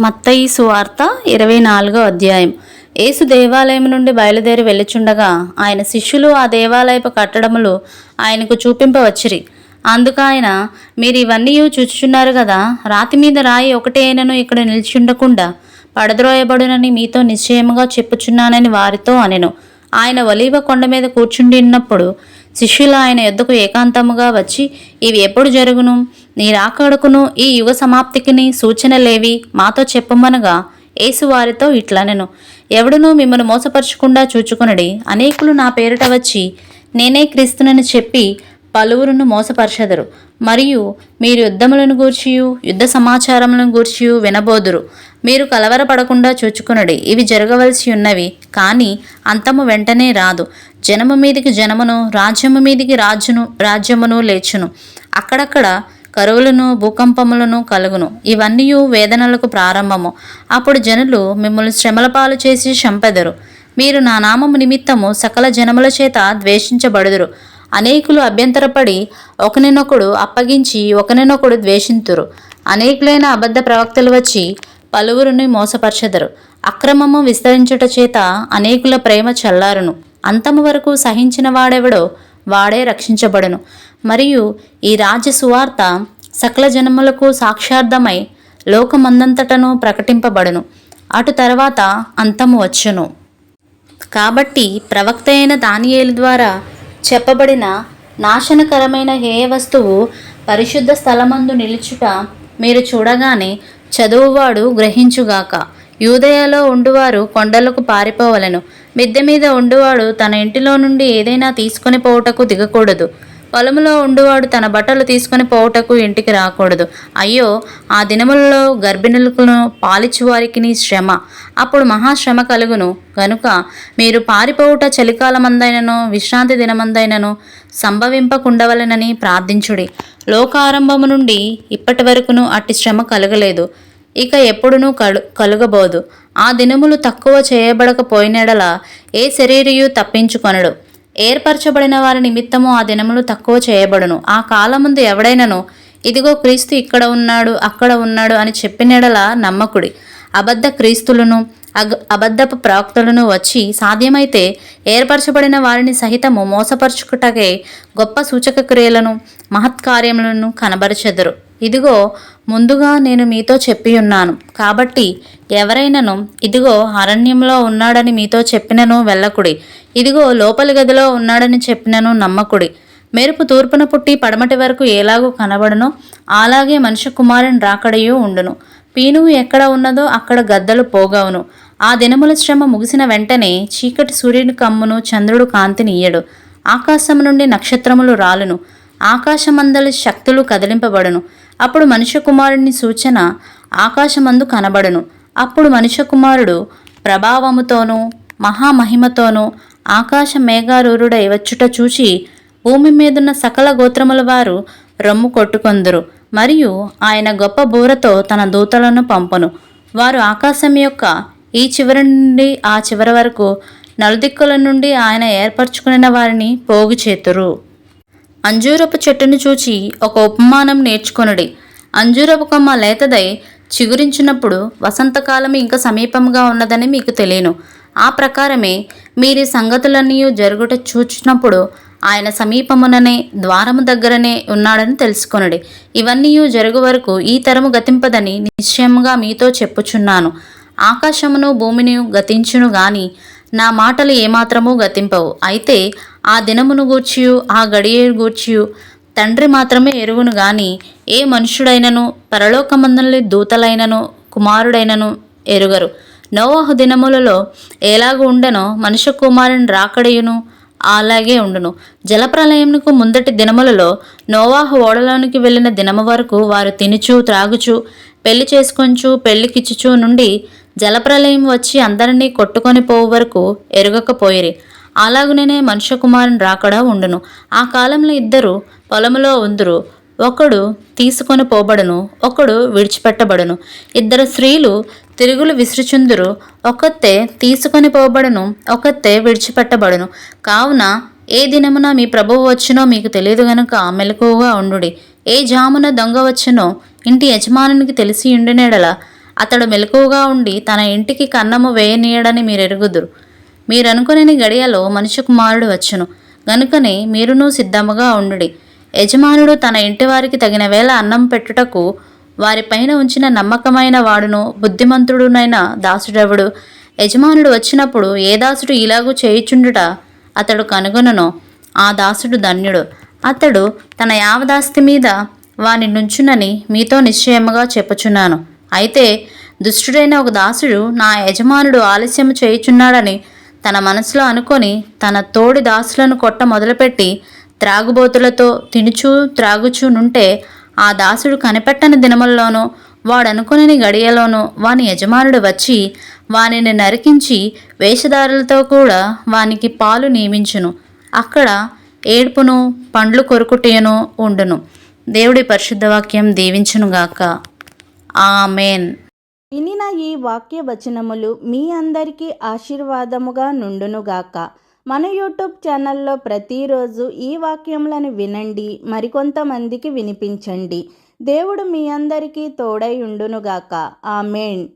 మత్తయి సువార్త 24వ అధ్యాయం. యేసు దేవాలయం నుండి బయలుదేరి వెళ్ళుచుండగా ఆయన శిష్యులు ఆ దేవాలయపు కట్టడములు ఆయనకు చూపింపవచ్చిరి. అందుకు ఆయన, మీరు ఇవన్నీ చూచుచున్నారు కదా, రాతి మీద రాయి ఒకటే అయినను ఇక్కడ నిలిచుండకుండా పడద్రోయబడునని మీతో నిశ్చయముగా చెప్పుచున్నానని వారితో అనెను. ఆయన ఒలీవ కొండ మీద కూర్చుండినప్పుడు శిష్యులు ఆయన యొద్దకు ఏకాంతముగా వచ్చి, ఇవి ఎప్పుడు జరుగును? నీ రాకడకును ఈ యుగ సమాప్తికిని సూచనలేవి మాతో చెప్పమనగా, యేసు వారితో ఇట్లనెను, ఎవడునూ మిమ్మల్ని మోసపరచకుండా చూచుకొనుడి. అనేకులు నా పేరిట వచ్చి నేనే క్రీస్తునని చెప్పి పలువురును మోసపరచెదరు. మరియు మీరు యుద్ధములను గూర్చియు యుద్ధ సమాచారములను గూర్చియు వినబోదురు. మీరు కలవరపడకుండా చూచుకొనుడి. ఇవి జరగవలసి ఉన్నవి, కానీ అంతము వెంటనే రాదు. జనము మీదికి జనమును, రాజ్యము మీదికి రాజ్యమును లేచును. అక్కడక్కడ కరువులను, భూకంపములను కలుగును. ఇవన్నీ వేదనలకు ప్రారంభము. అప్పుడు జనులు మిమ్మల్ని శ్రమల పాలు చేసి చంపెదరు. మీరు నా నామము నిమిత్తము సకల జనముల చేత ద్వేషించబడుదురు. అనేకులు అభ్యంతరపడి ఒకరినొకడు అప్పగించి ఒకరినొకడు ద్వేషింతురు. అనేకులైన అబద్ధ ప్రవక్తలు వచ్చి పలువురిని మోసపరచెదరు. అక్రమము విస్తరించుట చేత అనేకుల ప్రేమ చల్లారును. అంతము వరకు సహించిన వాడెవడో వాడే రక్షించబడును. మరియు ఈ రాజ్య సువార్త సకల జనములకు సాక్షార్థమై లోకమందంతటను ప్రకటింపబడును. అటు తర్వాత అంతము వచ్చును. కాబట్టి ప్రవక్త అయిన దానియేలు ద్వారా చెప్పబడిన నాశనకరమైన హేయ వస్తువు పరిశుద్ధ స్థలమందు నిలుచుట మీరు చూడగానే చదువువాడు గ్రహించుగాక. యూదయలో ఉండువారు కొండలకు పారిపోవలెను. మిద్దె మీద ఉండువాడు తన ఇంటిలో నుండి ఏదైనా తీసుకొని పోవుటకు దిగకూడదు. పొలములో ఉండువాడు తన బట్టలు తీసుకొని పోవుటకు ఇంటికి రాకూడదు. అయ్యో, ఆ దినములలో గర్భిణులను పాలిచ్చువారికి శ్రమ. అప్పుడు మహాశ్రమ కలుగును. గనుక మీరు పారిపోవుట చలికాలమందైనను విశ్రాంతి దినమందైనను సంభవింపకుండవలెనని ప్రార్థించుడి. లోకారంభము నుండి ఇప్పటి వరకును అట్టి శ్రమ కలగలేదు, ఇక ఎప్పుడునూ కలుగబోదు. ఆ దినములు తక్కువ చేయబడకపోయినెడల ఏ శరీరియు తప్పించుకొనడు. ఏర్పరచబడిన వారి నిమిత్తము ఆ దినములు తక్కువ చేయబడును. ఆ కాలముందు ఎవడైనను ఇదిగో క్రీస్తు ఇక్కడ ఉన్నాడు, అక్కడ ఉన్నాడు అని చెప్పినెడల నమ్మకుడి. అబద్ధ క్రీస్తులను అబద్ధపు ప్రవక్తలను వచ్చి సాధ్యమైతే ఏర్పరచబడిన వారిని సహితము మోసపరచుకుటకే గొప్ప సూచక క్రియలను మహత్కార్యములను కనబరచెదరు. ఇదిగో ముందుగా నేను మీతో చెప్పి ఉన్నాను. కాబట్టి ఎవరైనను ఇదిగో అరణ్యంలో ఉన్నాడని మీతో చెప్పినను వెళ్ళకుడి, ఇదిగో లోపలి గదిలో ఉన్నాడని చెప్పినను నమ్మకుడి. మెరుపు తూర్పున పుట్టి పడమటి వరకు ఎలాగూ కనబడునో అలాగే మనుష్య కుమారుని రాకడయు ఉండును. పీనుగు ఎక్కడ ఉన్నదో అక్కడ గద్దలు పోగవును. ఆ దినముల శ్రమ ముగిసిన వెంటనే చీకటి సూర్యుని కమ్మును, చంద్రుడు కాంతినియ్యడు. ఆకాశము నుండి నక్షత్రములు రాలును, ఆకాశమందలి శక్తులు కదిలింపబడును. అప్పుడు మనుష్య కుమారుని సూచన ఆకాశమందు కనబడును. అప్పుడు మనుష్య కుమారుడు ప్రభావముతోనూ మహామహిమతోనూ ఆకాశ మేఘారూరుడై వచ్చుట చూచి భూమి మీదున్న సకల గోత్రముల వారు రొమ్ము కొట్టుకొందురు. మరియు ఆయన గొప్ప బూరతో తన దూతలను పంపును. వారు ఆకాశం యొక్క ఈ చివరి నుండి ఆ చివరి వరకు నలుదిక్కుల నుండి ఆయన ఏర్పరచుకున్న వారిని పోగు చేతురు. అంజూరపు చెట్టును చూచి ఒక ఉపమానం నేర్చుకొనుడి. అంజూరపు కొమ్మ లేతదై చిగురించినప్పుడు వసంతకాలం ఇంకా సమీపంగా ఉన్నదని మీకు తెలియను. ఆ ప్రకారమే మీరు సంగతులన్నీ జరుగుట చూచినప్పుడు ఆయన సమీపముననే ద్వారము దగ్గరనే ఉన్నాడని తెలుసుకొనుడి. ఇవన్నీ జరుగు వరకు ఈ తరము గతింపదని నిశ్చయముగా మీతో చెప్పుచున్నాను. ఆకాశమును భూమిని గతించును గాని నా మాటలు ఏమాత్రమూ గతింపవు. అయితే ఆ దినమును గూర్చియు ఆ గడియను గూర్చియు తండ్రి మాత్రమే ఎరుగును గాని ఏ మనుష్యుడైనను పరలోకమందలి దూతలైనను కుమారుడైనను ఎరుగరు. నోవహు దినములలో ఎలాగూ ఉండెనో మనుష్య కుమారుని రాకడయును అలాగే ఉండును. జలప్రలయమునకు ముందటి దినములలో నోవాహు ఓడలోనికి వెళ్ళిన దినము వరకు వారు తినుచు త్రాగుచు పెళ్లి చేసుకొంచు పెళ్లికిచ్చుచు నుండి జలప్రలయం వచ్చి అందరినీ కొట్టుకొని పోవు వరకు ఎరుగకపోయిరి. అలాగునే మనుష్య కుమారుని రాకడా ఉండును. ఆ కాలంలో ఇద్దరు పొలములో ఉందురు, ఒకడు తీసుకొని పోబడును, ఒకడు విడిచిపెట్టబడును. ఇద్దరు స్త్రీలు తిరుగులు విసురుచుందురు, ఒకతే తీసుకొని పోబడును, ఒకతే విడిచిపెట్టబడును. కావున ఏ దినమున మీ ప్రభువు వచ్చునో మీకు తెలియదు గనుక మెలకువగా ఉండుడి. ఏ జామున దొంగ వచ్చునో ఇంటి యజమానునికి తెలిసి ఉండినెడల అతడు మెలకువగా ఉండి తన ఇంటికి కన్నము వేయనీయడని మీరెరుగుదురు. మీరనుకుని గడియలో మనుష్య కుమారుడు వచ్చును. గనుకనే మీరును సిద్ధముగా ఉండుడి. యజమానుడు తన ఇంటివారికి తగిన వేళ అన్నం పెట్టుటకు వారిపైన ఉంచిన నమ్మకమైన వాడును బుద్ధిమంతుడునైన దాసుడెవడు? యజమానుడు వచ్చినప్పుడు ఏ దాసుడు ఇలాగూ చేయుచుండుట అతడు కనుగొనునో ఆ దాసుడు ధన్యుడు. అతడు తన యావదాస్తి మీద వాని నుంచునని మీతో నిశ్చయముగా చెప్పుచున్నాను. అయితే దుష్టుడైన ఒక దాసుడు నా యజమానుడు ఆలస్యము చేయుచున్నాడని తన మనసులో అనుకొని తన తోడి దాసులను కొట్ట మొదలుపెట్టి త్రాగుబోతులతో తినుచూ త్రాగుచూ నుంటే ఆ దాసుడు కనిపెట్టని దినముల్లోనూ వాడనుకుని గడియలోనూ వాని యజమానుడు వచ్చి వానిని నరికించి వేషధారులతో కూడా వానికి పాలు నియమించును. అక్కడ ఏడ్పును పండ్లు కొరుకుటయును ఉండును. దేవుడి పరిశుద్ధ వాక్యం దీవించునుగాక. ఆమెన్. వినిన ఈ వాక్య వచనములు మీ అందరికీ ఆశీర్వాదముగా నుండునుగాక. మన యూట్యూబ్ ఛానల్లో ప్రతిరోజు ఈ వాక్యములను వినండి, మరికొంతమందికి వినిపించండి. దేవుడు మీ అందరికీ తోడై ఉండునుగాక. ఆమెన్.